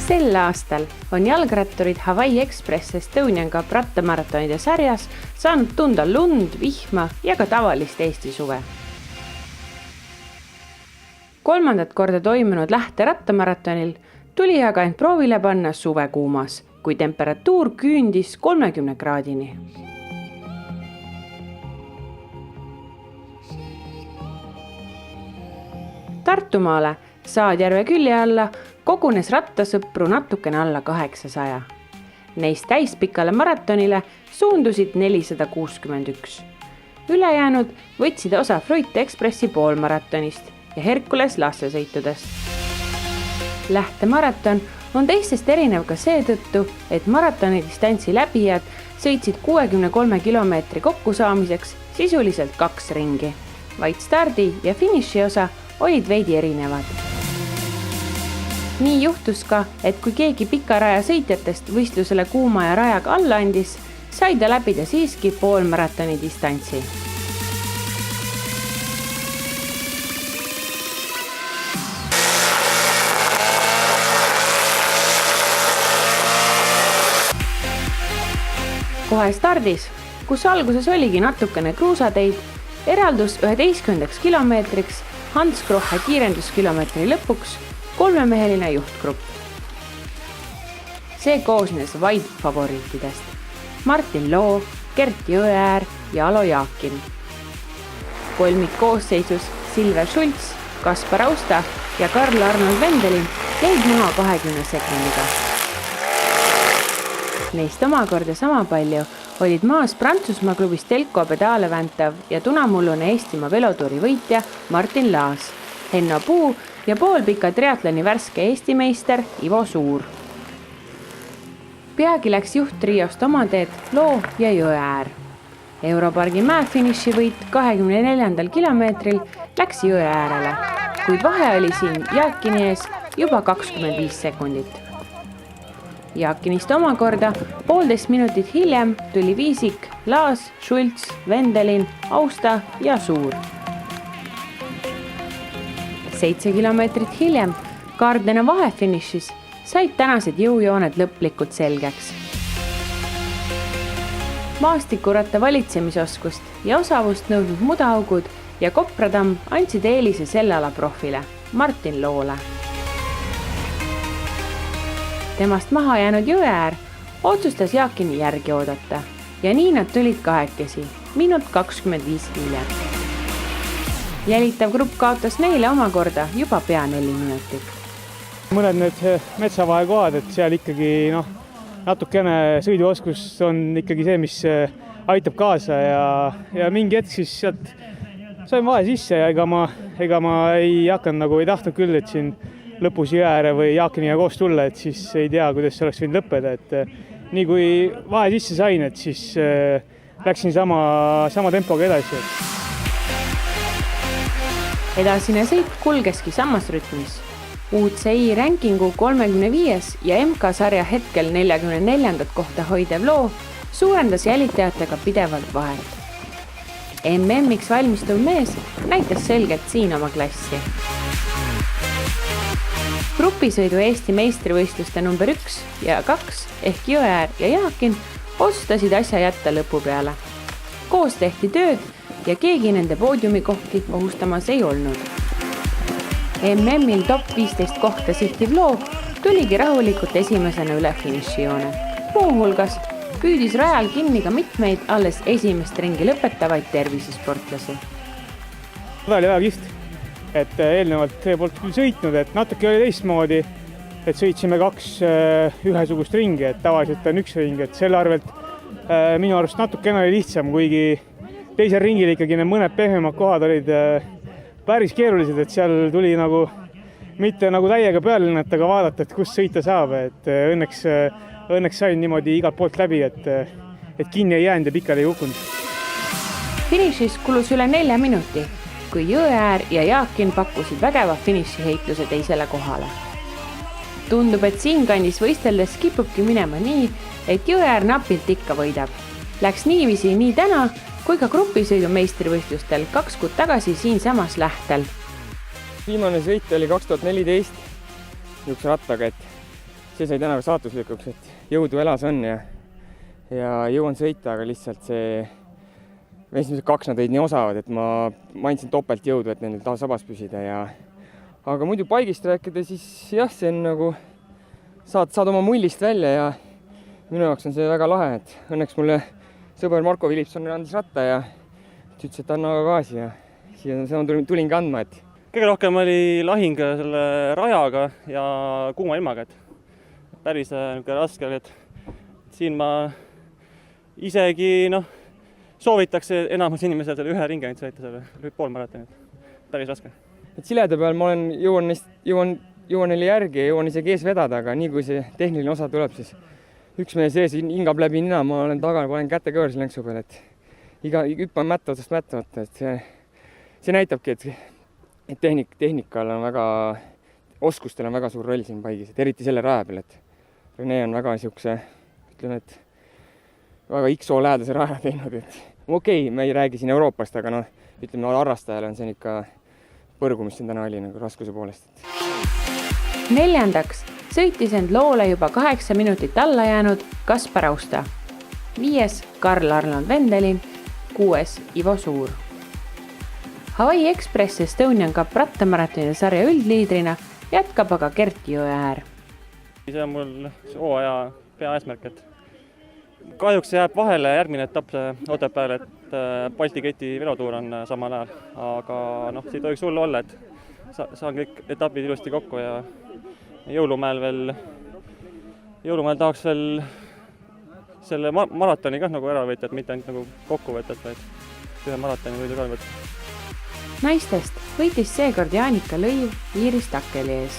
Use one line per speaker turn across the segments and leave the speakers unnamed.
Sel aastal on jalgratturid Hawaii Express Estonian Cup rattamaratonide sarjas saanud tunda lund, vihma ja ka tavalist Eesti suve. 3. korda toimunud Lähte rattamaratonil tuli aga end proovile panna suvekuumas, kui temperatuur küündis 30 kraadini. Tartumaale Saadjärve külje alla kogunes rattasõpru natukene alla 800. Neist täispikale maratonile suundusid 461. Ülejäänud võtsid osa Fruit Expressi poolmaratonist ja Herkules lastesõitudest. Lähte maraton on teistest erinev ka seetõttu, et maratoni distantsi läbijad sõitsid 63 kilomeetri kokkusaamiseks sisuliselt 2 ringi. Vaid stardi ja finiši osa olid veidi erinevad. Nii juhtus ka, et kui keegi pika raja sõitjatest võistlusele kuuma ja rajaga alla andis, sai ta läbida siiski poolmaratoni distantsi. Kohe stardis, kus alguses oligi natukene kruusateid, eraldus 11 kilomeetriks Hans Krohe kiirenduskilomeetri lõpuks 3-meheline juhtgrupp. See koosnes vaid favoriitidest. Martin Loo, Gert Jõeäär ja Alo Jaakin. Kolmik koosseisus Silver Schultz, Kaspar Austa ja Karl-Arnold Vendelin jäid maha 20 sekundiga. Neist omakorda sama palju olid maas Prantsusmaa klubis Telko pedaale väntav ja tunamullune Eestimaa velotuuri võitja Martin Laas, Henno Puu ja poolpika triatloni värske Eesti meister Ivo Suur. Peagi läks juhtriost oma teed Loo ja Jõeäär. Europargi mäefiniši võit 24. kilomeetril läks Jõeäärele, kuid vahe oli siin Jaakini ees juba 25 sekundit. Jaakinist omakorda 1,5 minutit hiljem tuli viisik Laas, Schultz, Vendelin, Austa ja Suur. 7 kilomeetrit hiljem Kardena vahefinišis said tänased jõujooned lõplikult selgeks. Maastikuratta valitsemisoskust ja osavust nõudnud Mudahaugud ja Kopradamm andsid eelise selle ala profile Martin Loole. Temast maha jäänud Jõeäär otsustas Jaakini järgi oodata ja nii nad tulid kahekesi, minut 25 hiljem. Jälitav grupp kaotas neile omakorda juba pea 4 minutit.
Mõned need metsavahekohad, et seal ikkagi natukene sõiduoskus on ikkagi see, mis aitab kaasa ja mingi hetk siis sealt sain vahe sisse ja ega ma ei hakanud ei tahtnud küll, et siin lõpus Jõeääre või Jaakiniga koos tulla, et siis ei tea, kuidas see oleks võinud lõppeda, et nii kui vahe sisse sain, et siis läksin sama tempoga edasi.
Edasine sõit kulgeski samas rütmis. UCI rankingu 35. ja MK-sarja hetkel 44. kohta hoidev Loo suurendas jälitajatega pidevalt vahet. MM-iks valmistuv mees näitas selgelt siin oma klassi. Grupisõidu Eesti meistrivõistluste number 1 ja 2 ehk Jõeäär ja Jaakin otsustasid asja jätta lõpu peale. Koos tehti tööd ja keegi nende poodiumikohti ohustamas ei olnud. MM-il top 15 kohta sihtiv Loo tuligi rahulikult esimesena üle finišijoone. Muuhulgas püüdis rajal kinni ka mitmeid alles esimest ringi lõpetavaid tervisesportlasi.
Seda oli väga kihvt, et eelnevalt poolt küll sõitnud, et natuke oli teistmoodi, et sõitsime 2 ühesugust ringi, et tavaliselt on 1 ring, et selle arvelt minu arust natukene oli lihtsam, kuigi teisel ringil ikkagi need mõned pehmemad kohad olid päris keerulised, et seal tuli mitte täiega peale lennata, aga vaadata, et kust sõita saab, et õnneks sain niimoodi igalt poolt läbi, et kinni ei jäänud ja pikali ei kukkunud.
Finišis kulus üle 4 minuti, kui Jõeäär ja Jaakin pakkusid vägeva finišiheitluse teisele kohale. Tundub, et siinkandis võisteldes kipubki minema nii, et Jõeäär napilt ikka võidab. Läks niiviisi nii täna kui ka grupisõidu meistrivõistlustel 2 kuud tagasi siinsamas Lähtel.
Viimane sõit oli 2014 niisuguse rattaga, et see sai täna saatuslikuks, et jõudu elas on ja jõuan sõita, aga lihtsalt see esimesed 2 nad olid nii osavad, et ma andsin topelt jõudu, et nendel taas sabas püsida aga muidu paigist rääkida, siis jah, see on nagu saad oma mullist välja ja minu jaoks on see väga lahe, et õnneks mulle sõber Marko Philipson andis ratta ja ütles, et anna gaasi ja seda tulingi andma, et
kõige rohkem oli lahing selle rajaga ja kuuma ilmaga, et päris raske oli, et siin ma isegi soovitaks enamus inimesel selle 1 ringi ainult sõita selle poolmaratonit. Päris raske.
Et sileda peal ma jõuan neile järgi ja jõuan isegi ees vedada, aga nii kui see tehniline osa tuleb, siis üks mees ees hingab läbi nina, ma olen taga, panen käte kõõrsi lenksu peal, et hüppan mätta otsast mätta võtta, et see näitabki, et tehnikal on oskustel on väga suur roll siin paigis, et eriti selle raja peal, et Rene on väga niisuguse, ütleme, et väga XO lähedase raja teinud, et okei, me ei räägi siin Euroopast, aga ütleme, harrastajale on see ikka põrgu, mis siin täna oli raskuse poolest.
4. sõitis end loole juba 8 minutit alla jäänud Kaspar Austa. 5. Karl-Arnold Vendelin, 6. Ivo Suur. Hawaii Express Estonian Cup rattamaratonide sarja üldliidrina jätkab aga Gert Jõeäär.
See on mul hooaja peaeesmärk, et kahjuks jääb vahele järgmine etapp Otepääl, et Balti keti velotuur on samal ajal, aga see ei tohiks hullu olla, et saan kõik etapid ilusti kokku ja jõulumäel tahaks veel selle maratoni kah ära võtta, et mitte ainult kokku võtta, vaid ühe maratoni võidu ka võtta.
Naistest võitis seekord Jaanika Lõiv Iiris Takkeli ees.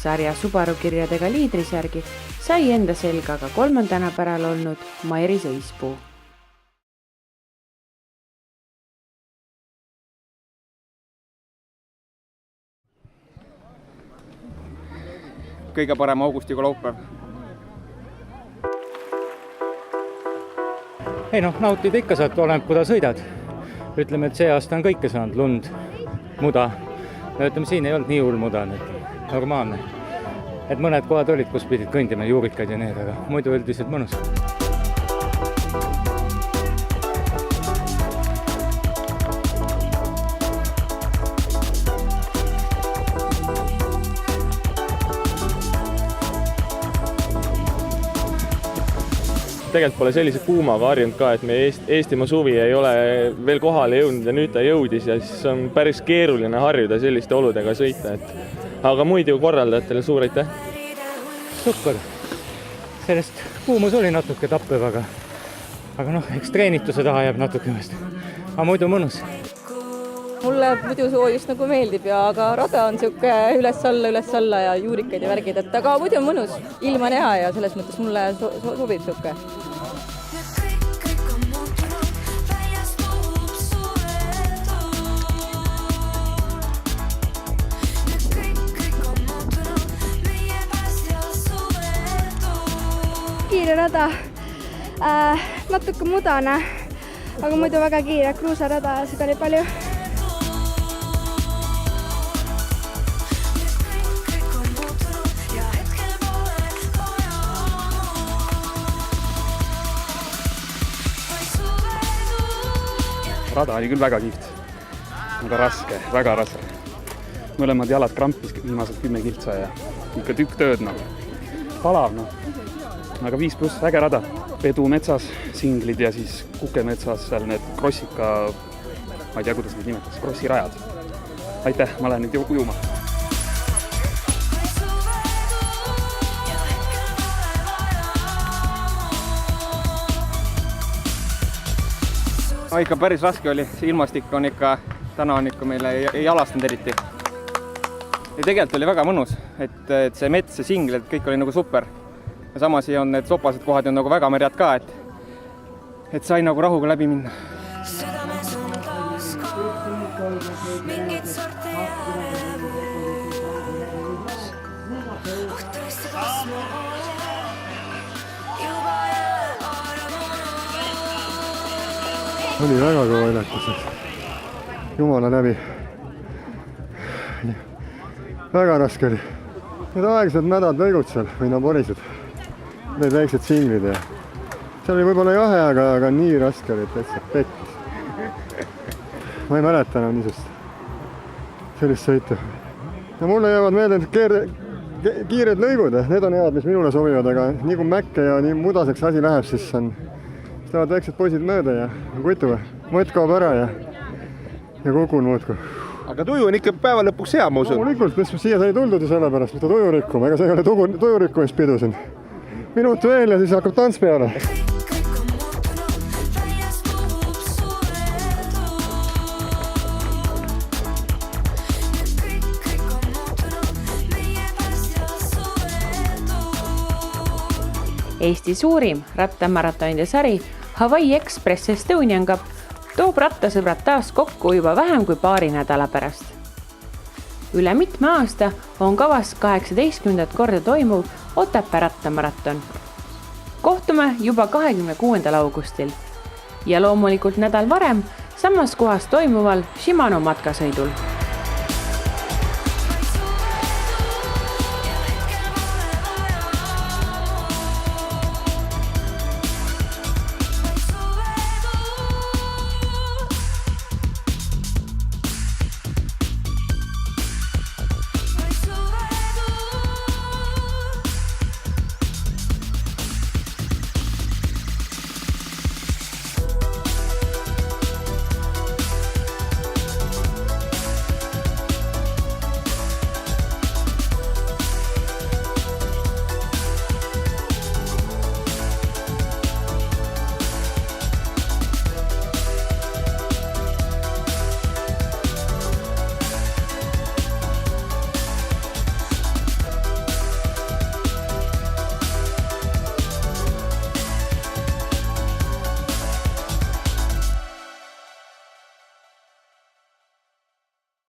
Sarja Subaru kirjadega liidrisärgi sai enda selga ka 3. päral olnud Mairis Õispuu.
Kõige parem augustiga laupäev.
Ei nautida ikka saad, oleneb, kuda sõidad. Ütleme, et see aasta on kõike saanud, lund, muda. Ütleme, siin ei olnud nii hull muda, normaalne. Et mõned kohad olid, kus pidid kõndima juurikaid ja need, aga muidu üldiselt mõnus.
Tegelikult pole sellise kuumaga harjunud ka, et meie Eestimaa suvi ei ole veel kohale jõudnud ja nüüd ta jõudis ja siis on päris keeruline harjuda selliste oludega sõita. Aga muidu korraldajatele suur aitäh.
Super. Sellest kuumus oli natuke tappev, aga eks treenituse taha jääb natuke ühest. Aga muidu mõnus.
Mulle muidu soojust meeldib aga rada on siuke üles-alla ja juurikaid ja värgid, et aga muidu on mõnus. Ilm on hea ja selles mõttes mulle sobib siuke.
Kiire rada, natuke mudane, aga muidu väga kiire kruusarada ja seda oli palju.
Rada oli küll väga kihvt, aga raske, väga raske. Mõlemad jalad krampis viimased 10 kiltsa ja ikka tükk tööd palav aga 5+, äge rada. Pedu metsas, singlid ja siis kukemetsas seal need krossika, ma ei tea, kuidas neid nimetas, krossirajad. Aitäh, ma lähen nüüd ujuma.
Ikka päris raske oli, see ilmastik on täna on meile ei jalastanud eriti. Ja tegelikult oli väga mõnus, et see mets, see singled, kõik oli super. Ja samas on need sopased kohad on väga märjad ka, et sai rahuga läbi minna.
Oli väga kõva ületus. Jumala läbi. Väga raske oli. need aeglased mädad lõigud seal või no porised, need väiksed singlid ja seal oli võib-olla jahe, aga nii raske oli, et täitsa pekkis. Ma ei mäleta enam niisugust sellist sõitu. Ja mulle jäävad meelde need kiired lõigud, need on head, mis minule sobivad, aga nii kui mäkke ja nii mudaseks asi läheb, siis lähevad väiksed poisid mööda ja kutu, mõtt kaob ära ja kukun muudku.
Aga tuju on ikka päeva lõpuks hea, ma usun.
Loomulikult, mis siia sai tuldud ju sellepärast, mida tuju rikkuma, ega see ei ole tuju rikkumispidu siin. Minut veel ja siis hakkab tants peale.
Eesti suurim rattamaratonide sari Hawaii Express Estonian Cup toob rattasõbrad taas kokku juba vähem kui paari nädala pärast. Üle mitme aasta on kavas 18. korda toimuv Otepää rattamaraton. Kohtume juba 26. augustil ja loomulikult nädal varem samas kohas toimuval Shimano matkasõidul.